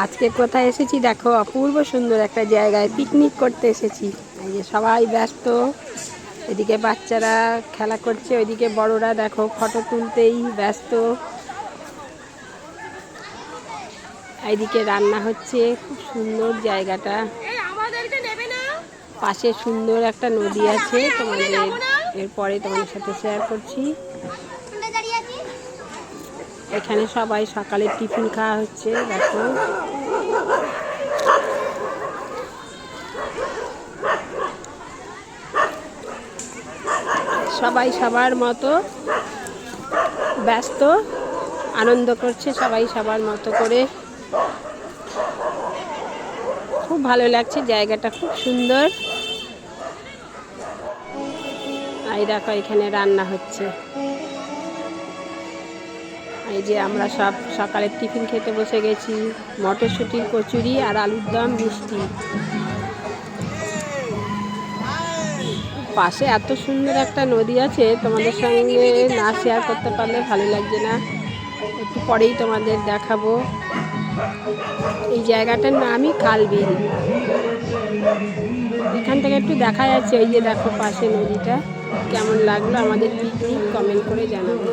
আজকে কোথায় এসেছি দেখো, অপূর্ব সুন্দর একটা জায়গায় পিকনিক করতে এসেছি। এই যে সবাই ব্যস্ত, এদিকে বাচ্চারা খেলা করছে, ওইদিকে বড়রা দেখো ফটো তুলতেই ব্যস্ত। এইদিকে রান্না হচ্ছে, খুব সুন্দর জায়গাটা। পাশে সুন্দর একটা নদী আছে, তোমাদের এরপরে তোমাদের সাথে শেয়ার করছি। এখানে সবাই সকালে টিফিন খাওয়া হচ্ছে দেখো। সবাই সবার মতো ব্যস্ত, আনন্দ করছে সবাই সবার মতো করে। খুব ভালো লাগছে, জায়গাটা খুব সুন্দর। এই দেখো এখানে রান্না হচ্ছে। এই যে আমরা সব সকালে টিফিন খেতে বসে গেছি, মটরশুঁটির কচুরি আর আলুর দম, মিষ্টি। পাশে এত সুন্দর একটা নদী আছে, তোমাদের সঙ্গে না শেয়ার করতে পারলে ভালো লাগছে না। একটু পরেই তোমাদের দেখাবো। এই জায়গাটার নামই খালবিল। এখান থেকে একটু দেখা যাচ্ছে, এই যে দেখো পাশে নদীটা। কেমন লাগলো আমাদের পিকনিক কমেন্ট করে জানাবো।